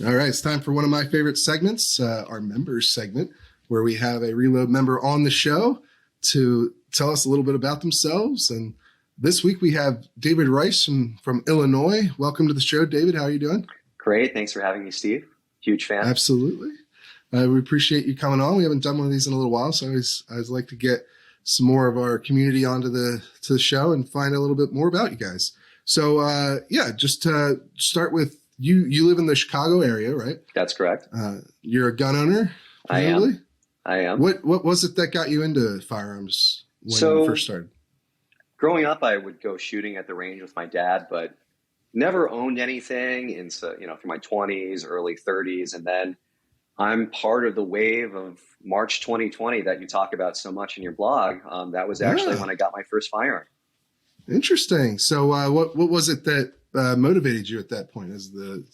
All right, it's time for one of my favorite segments, our members segment, where we have a Reload member on the show to tell us a little bit about themselves. And this week we have David Rice from Illinois. Welcome to the show, David. How are you doing? Great. Thanks for having me, Steve. Huge fan. Absolutely. We appreciate you coming on. We haven't done one of these in a little while, so I always like to get some more of our community onto the show and find a little bit more about you guys. So just to start with, you live in the Chicago area, right? That's correct. You're a gun owner, presumably? I am. What was it that got you into firearms when you first started? Growing up, I would go shooting at the range with my dad, but never owned anything through my 20s, early 30s. And then I'm part of the wave of March 2020 that you talk about so much in your blog. That was actually when I got my first firearm. Interesting. So what was it that motivated you at that point? Is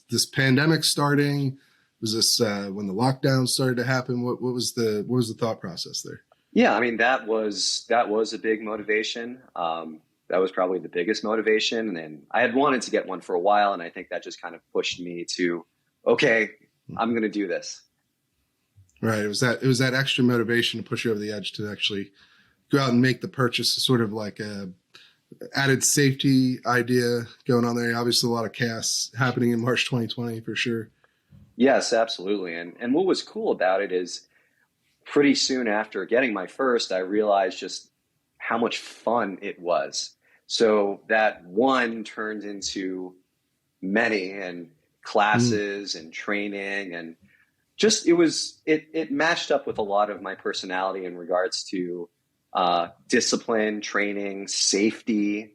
this pandemic starting? Was this when the lockdown started to happen? What was the thought process there? Yeah, I mean, that was a big motivation. That was probably the biggest motivation. And I had wanted to get one for a while. And I think that just kind of pushed me to, okay, I'm going to do this. Right. It was that extra motivation to push you over the edge to actually go out and make the purchase, sort of like a added safety idea going on there. Obviously a lot of chaos happening in March 2020 for sure. Yes, absolutely. And what was cool about it is pretty soon after getting my first, I realized just how much fun it was. So that one turned into many, and classes and training, and just it matched up with a lot of my personality in regards to discipline, training, safety,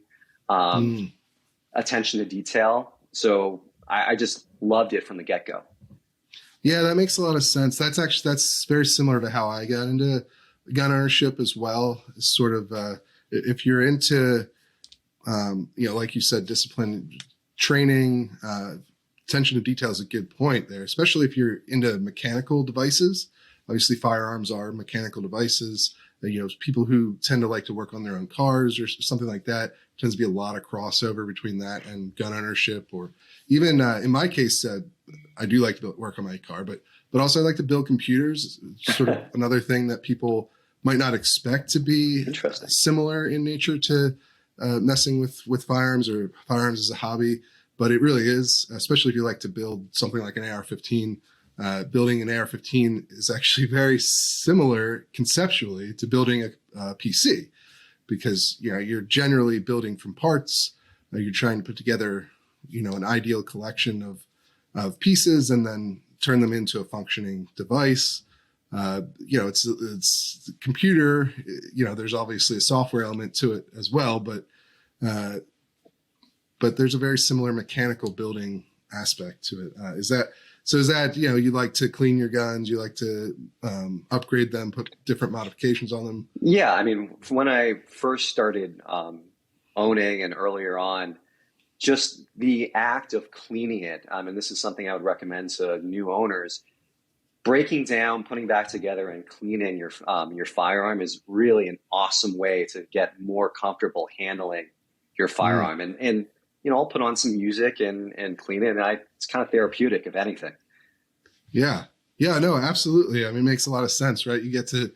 attention to detail. So I just loved it from the get-go. Yeah, that makes a lot of sense. That's very similar to how I got into gun ownership as well. It's sort of if you're into like you said, discipline, training, attention to detail is a good point there, especially if you're into mechanical devices. Obviously, firearms are mechanical devices. People who tend to like to work on their own cars or something like that, tends to be a lot of crossover between that and gun ownership. Or even in my case, I do like to work on my car, but also I like to build computers. It's sort of another thing that people might not expect to be similar in nature to messing with firearms or firearms as a hobby, but it really is, especially if you like to build something like an AR-15. Building an AR-15 is actually very similar conceptually to building a PC, because you're generally building from parts. You're trying to put together an ideal collection of pieces and then turn them into a functioning device. It's computer. There's obviously a software element to it as well, but there's a very similar mechanical building aspect to it. Is that you like to clean your guns, you like to upgrade them, put different modifications on them? Yeah, I mean, when I first started owning and earlier on, just the act of cleaning it, and this is something I would recommend to new owners, breaking down, putting back together, and cleaning your firearm is really an awesome way to get more comfortable handling your firearm. And I'll put on some music and clean it, and it's kind of therapeutic, if anything. Yeah, no, absolutely. I mean, it makes a lot of sense, right? You get to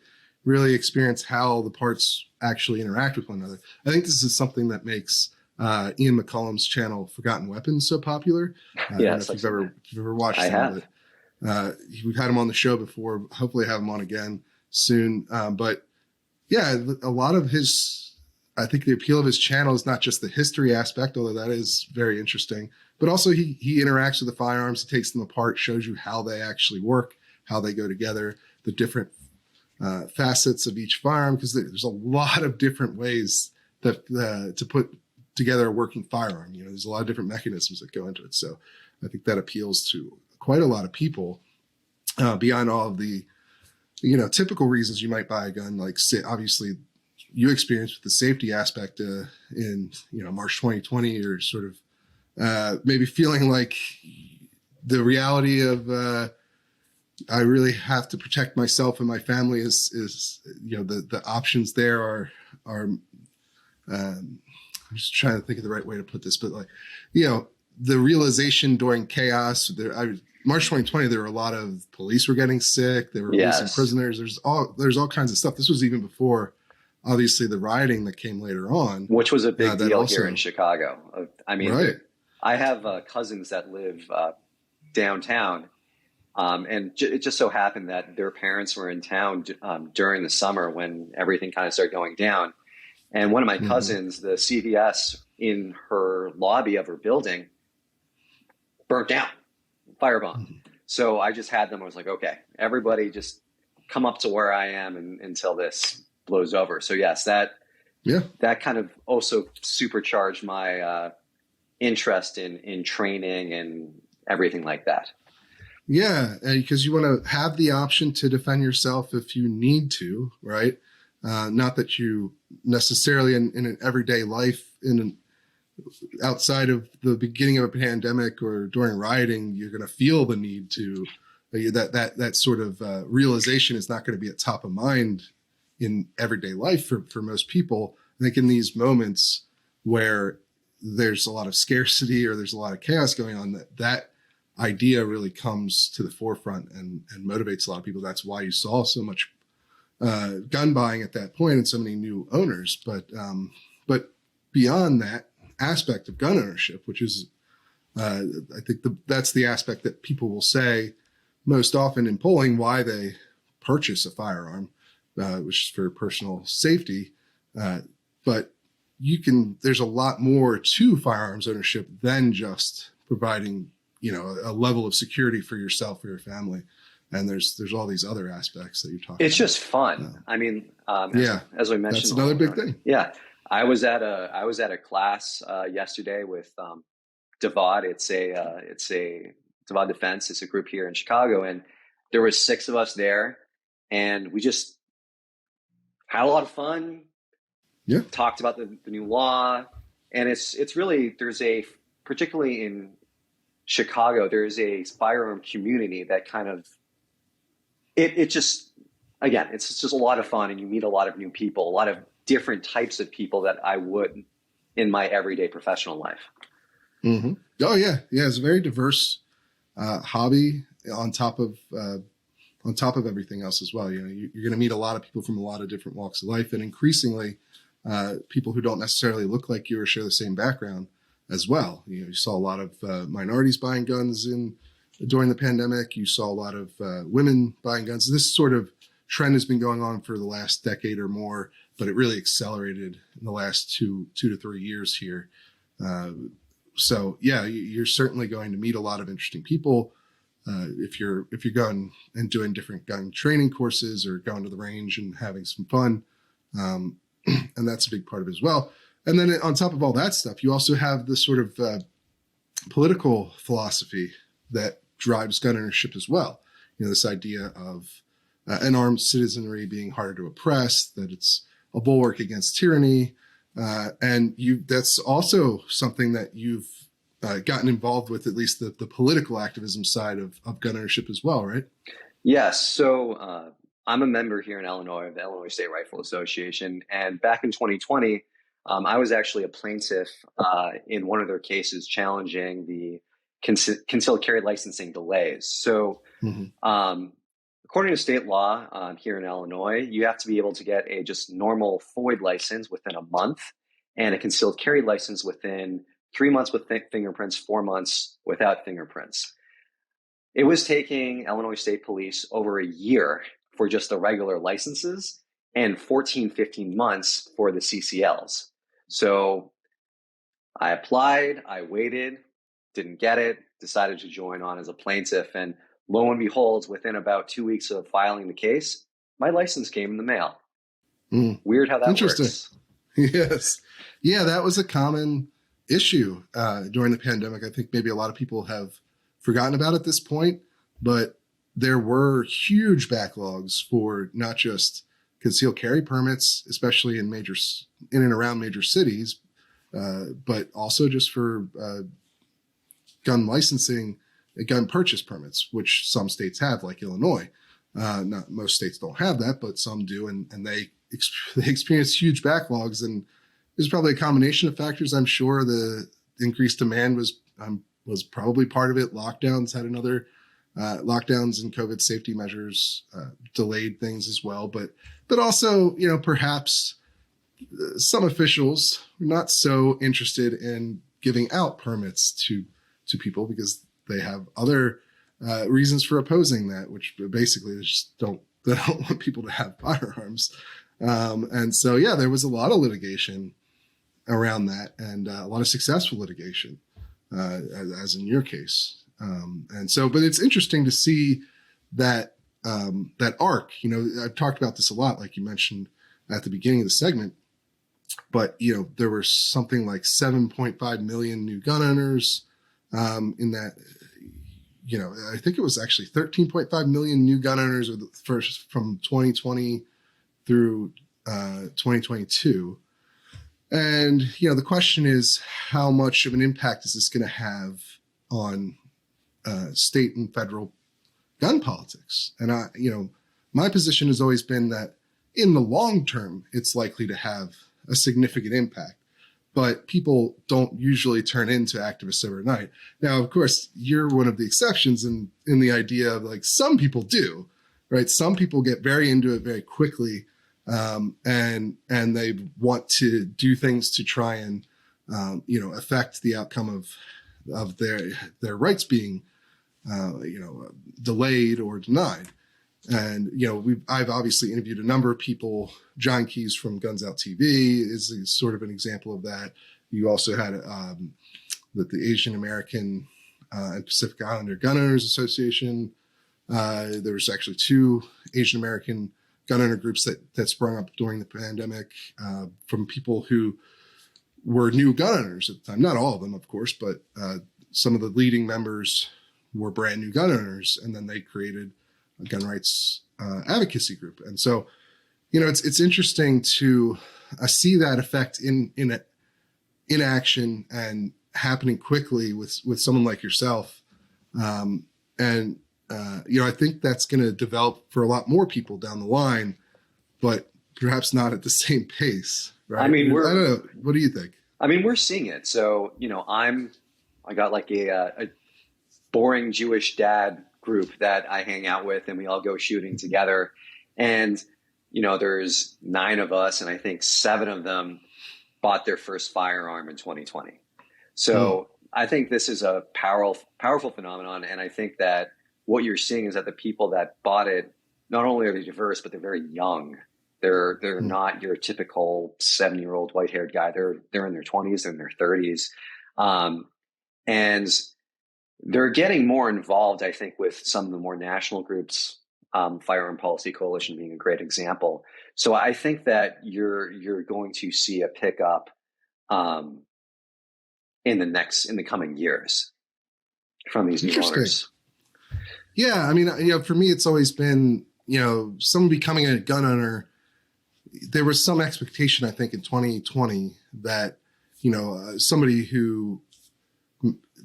really experience how the parts actually interact with one another. I think this is something that makes Ian McCollum's channel Forgotten Weapons so popular. Yes, if you've ever watched I him, have. We've had him on the show before. Hopefully have him on again soon. But yeah, a lot of I think the appeal of his channel is not just the history aspect, although that is very interesting, but also he interacts with the firearms, he takes them apart, shows you how they actually work, how they go together, the different facets of each firearm, because there's a lot of different ways that to put together a working firearm. There's a lot of different mechanisms that go into it. So I think that appeals to quite a lot of people beyond all of the, typical reasons you might buy a gun. Like, obviously you experienced with the safety aspect in, March 2020, or sort of maybe feeling like the reality of I really have to protect myself and my family is the options there are I'm just trying to think of the right way to put this, but the realization during chaos, March 2020, there were a lot of police were getting sick. They were releasing Yes. prisoners. There's all kinds of stuff. This was even before, obviously, the rioting that came later on. Which was a big That deal here in also, Chicago. I mean, right. I have cousins that live downtown, and it just so happened that their parents were in town during the summer when everything kind of started going down. And one of my Hmm. cousins, the CVS in her lobby of her building, burnt down, firebombed. So I just had them. I was like, okay, everybody just come up to where I am until this blows over. So yes, Yeah. that kind of also supercharged my interest in training and everything like that. Yeah, because you want to have the option to defend yourself if you need to, right? Not that you necessarily in an everyday life, outside of the beginning of a pandemic or during rioting, you're going to feel the need to that sort of realization is not going to be at top of mind in everyday life for most people. I think in these moments where there's a lot of scarcity or there's a lot of chaos going on, that idea really comes to the forefront and motivates a lot of people. That's why you saw so much gun buying at that point and so many new owners. But beyond that aspect of gun ownership, which is I think that's the aspect that people will say most often in polling why they purchase a firearm, which is for personal safety. But there's a lot more to firearms ownership than just providing, a level of security for yourself or your family. And there's all these other aspects that you talk It's about. just fun. I mean, Yeah, as we that's mentioned, another big thing. yeah, I was at a class yesterday with DeVod. It's a DeVod Defense. It's a group here in Chicago, and there was 6 of us there, and we just had a lot of fun. Yeah. Talked about the new law, and it's really particularly in Chicago, there's a firearm community that kind of it just again, it's just a lot of fun, and you meet a lot of new people, a lot of different types of people that I would in my everyday professional life. Mm-hmm. Oh yeah. It's a very diverse hobby on top of everything else as well. You're going to meet a lot of people from a lot of different walks of life, and increasingly people who don't necessarily look like you or share the same background as well. You saw a lot of minorities buying guns during the pandemic. You saw a lot of women buying guns. This sort of trend has been going on for the last decade or more, but it really accelerated in the last 2 to 3 years here. So yeah, you're certainly going to meet a lot of interesting people if you're going and doing different gun training courses or going to the range and having some fun, and that's a big part of it as well. And then on top of all that stuff, you also have the sort of political philosophy that drives gun ownership as well. This idea of an armed citizenry being harder to oppress, that it's a bulwark against tyranny. And that's also something that you've gotten involved with, at least the political activism side of gun ownership as well, right? Yes. So I'm a member here in Illinois of the Illinois State Rifle Association. And back in 2020, I was actually a plaintiff in one of their cases challenging the concealed carry licensing delays. So according to state law here in Illinois, you have to be able to get a just normal FOID license within a month and a concealed carry license within 3 months with fingerprints, 4 months without fingerprints. It was taking Illinois State Police over a year for just the regular licenses and 15 months for the CCLs. So I applied, I waited, didn't get it, decided to join on as a plaintiff. And lo and behold, within about 2 weeks of filing the case, my license came in the mail. Weird how that Interesting. works. Yes. Yeah, that was a common issue during the pandemic. I think maybe a lot of people have forgotten about at this point, but there were huge backlogs for not just concealed carry permits, especially in and around major cities, but also just for gun licensing, gun purchase permits, which some states have, like Illinois. Not most states don't have that, but some do, and they experience huge backlogs. And there's probably a combination of factors. I'm sure the increased demand was probably part of it. Lockdowns had another Lockdowns and COVID safety measures delayed things as well, but also, perhaps some officials were not so interested in giving out permits to people because they have other reasons for opposing that, which basically they don't want people to have firearms. And so, yeah, there was a lot of litigation around that, and a lot of successful litigation, as in your case. But it's interesting to see that that arc. I've talked about this a lot, like you mentioned at the beginning of the segment. But there were something like 7.5 million new gun owners in that. I think it was actually 13.5 million new gun owners from 2020 through 2022. And, the question is, how much of an impact is this going to have on state and federal gun politics? And my position has always been that in the long term, it's likely to have a significant impact. But people don't usually turn into activists overnight. Now, of course, you're one of the exceptions in the idea of, like, some people do, right? Some people get very into it very quickly, and they want to do things to try and affect the outcome of their rights being delayed or denied. And I've obviously interviewed a number of people. John Keyes from Guns Out TV is sort of an example of that. You also had the Asian American and Pacific Islander Gun Owners Association. There was actually 2 Asian American gun owner groups that sprung up during the pandemic from people who were new gun owners at the time. Not all of them, of course, but some of the leading members were brand new gun owners, and then they created a gun rights advocacy group. And so, it's interesting to see that effect in action and happening quickly with someone like yourself. I think that's going to develop for a lot more people down the line, but perhaps not at the same pace, right? I mean, I don't know. What do you think? I mean, we're seeing it. So, I got like a boring Jewish dad group that I hang out with, and we all go shooting together. And, there's 9 of us, and I think 7 of them bought their first firearm in 2020. So I think this is a powerful phenomenon. And I think that what you're seeing is that the people that bought it, not only are they diverse, but they're very young. They're not your typical 70-year-old white-haired guy. They're in their 20s, they're in their 30s. And they're getting more involved, I think, with some of the more national groups, Firearm Policy Coalition being a great example. So I think that you're going to see a pickup in the coming years from these new owners. Yeah, I mean, for me, it's always been, someone becoming a gun owner. There was some expectation, I think, in 2020 that, somebody who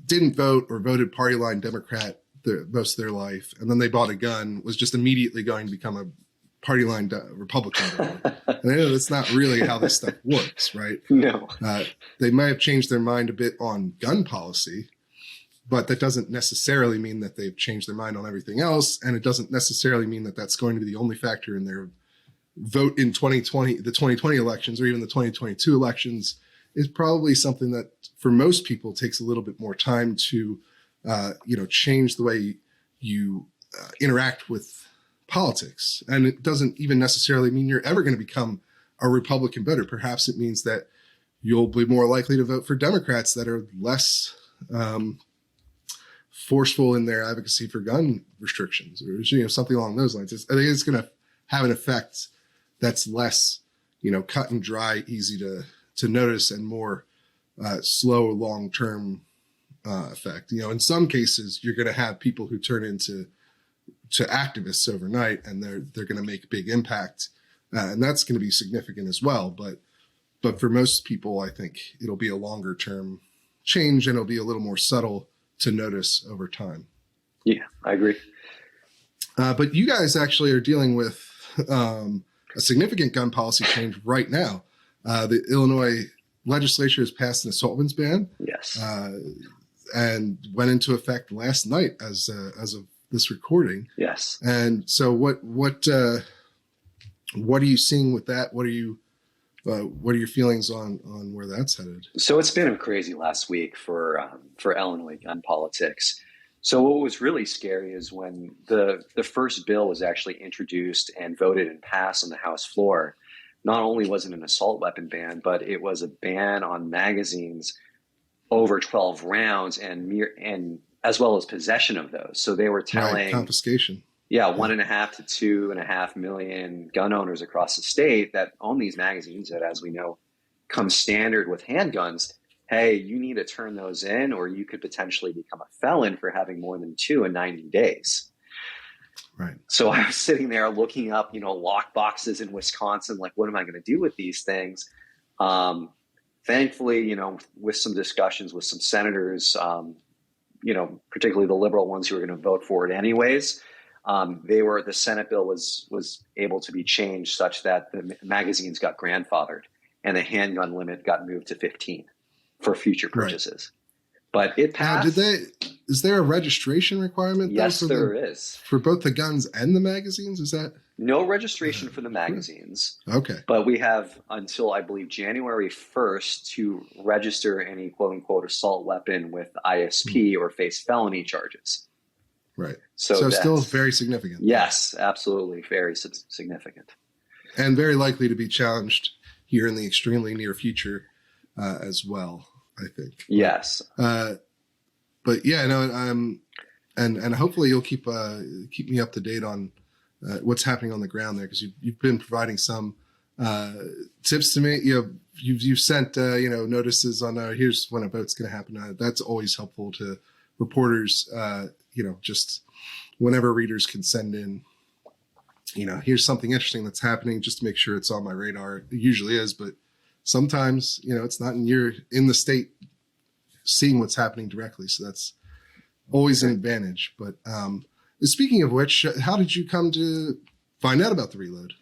didn't vote or voted party line Democrat most of their life, and then they bought a gun, was just immediately going to become a party line Republican. And I know that's not really how this stuff works, right? No. They might have changed their mind a bit on gun policy, but that doesn't necessarily mean that they've changed their mind on everything else. And it doesn't necessarily mean that that's going to be the only factor in their vote in 2020, the 2020 elections, or even the 2022 elections. Is probably something that for most people takes a little bit more time to, change the way you interact with politics. And it doesn't even necessarily mean you're ever going to become a Republican voter. Perhaps it means that you'll be more likely to vote for Democrats that are less forceful in their advocacy for gun restrictions, or something along those lines. I think it's going to have an effect that's less, cut and dry, easy to notice, and more slow, long-term effect. In some cases, you're going to have people who turn into activists overnight, and they're going to make a big impact, and that's going to be significant as well. But for most people, I think it'll be a longer-term change, and it'll be a little more subtle to notice over time. Yeah, I agree. But you guys actually are dealing with a significant gun policy change right now. The Illinois legislature has passed an assault weapons ban. Yes. And went into effect last night as of this recording. Yes. And so what are you seeing with that? What are your feelings on where that's headed? So it's been a crazy last week for Illinois gun politics. So what was really scary is when the first bill was actually introduced and voted and passed on the House floor. Not only was it an assault weapon ban, but it was a ban on magazines over 12 rounds and as well as possession of those. So they were telling confiscation. Yeah, 1.5 to 2.5 million gun owners across the state that own these magazines that, as we know, come standard with handguns. Hey, you need to turn those in, or you could potentially become a felon for having more than 2 in 90 days. Right. So I was sitting there looking up, lock boxes in Wisconsin. Like, what am I going to do with these things? Thankfully, with some discussions with some senators, particularly the liberal ones who were going to vote for it anyways. The Senate bill was able to be changed such that the magazines got grandfathered and the handgun limit got moved to 15 for future purchases. Right. But it passed. Is there a registration requirement? Yes, there is. For both the guns and the magazines? Is that? No registration for the magazines. Okay. But we have until, I believe, January 1st to register any quote unquote assault weapon with ISP or face felony charges. Right. So still very significant. Yes, absolutely. Very significant. And very likely to be challenged here in the extremely near future as well, I think. Yes. But yeah, no, and hopefully you'll keep me up to date on what's happening on the ground there, because you've been providing some tips to me. You've sent notices on here's when a vote's going to happen. That's always helpful to reporters. Just whenever readers can send in, here's something interesting that's happening, just to make sure it's on my radar. It usually is, but sometimes, it's not in the state seeing what's happening directly. So that's always an advantage. But speaking of which, how did you come to find out about the Reload?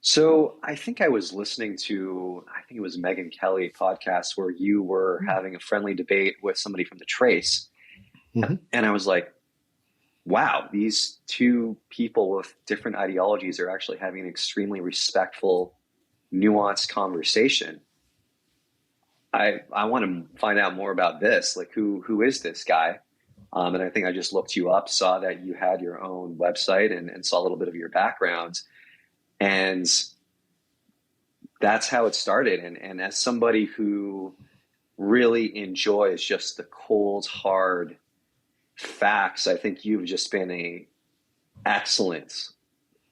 So I think I was listening to, it was Megyn Kelly podcast where you were having a friendly debate with somebody from the Trace. Mm-hmm. And I was like, wow, these two people with different ideologies are actually having an extremely respectful, nuanced conversation. I want to find out more about this. Like, who is this guy? And I think I just looked you up, saw that you had your own website and saw a little bit of your background. And that's how it started. And as somebody who really enjoys just the cold, hard facts, I think you've just been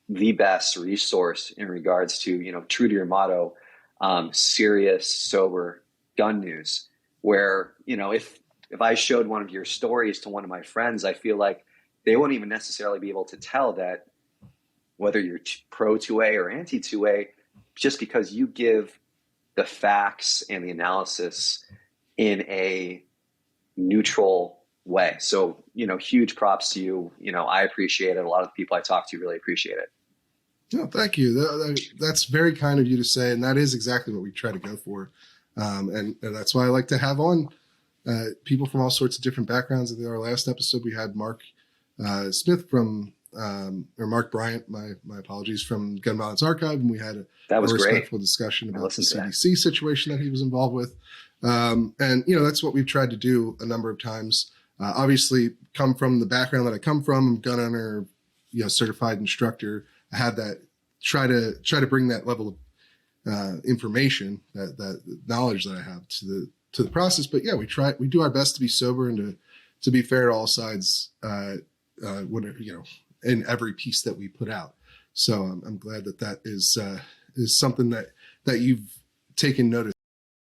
the best resource in regards to, true to your motto, serious, sober gun news, where, if I showed one of your stories to one of my friends, I feel like they wouldn't even necessarily be able to tell that whether you're pro 2A or anti 2A, just because you give the facts and the analysis in a neutral way. So, huge props to you. I appreciate it. A lot of the people I talk to really appreciate it. No, thank you. That's very kind of you to say. And that is exactly what we try to go for. And that's why I like to have on people from all sorts of different backgrounds. In our last episode, we had Mark Smith or Mark Bryant, my apologies, from Gun Violence Archive. And we had a respectful discussion about the CDC situation that he was involved with. And, that's what we've tried to do a number of times. Obviously, come from the background that I come from. I'm a gun owner, certified instructor. I had that, try to bring that level of information, that knowledge that I have to the process. But yeah, we do our best to be sober and to be fair to all sides, whenever, in every piece that we put out. So I'm glad that is something that you've taken notice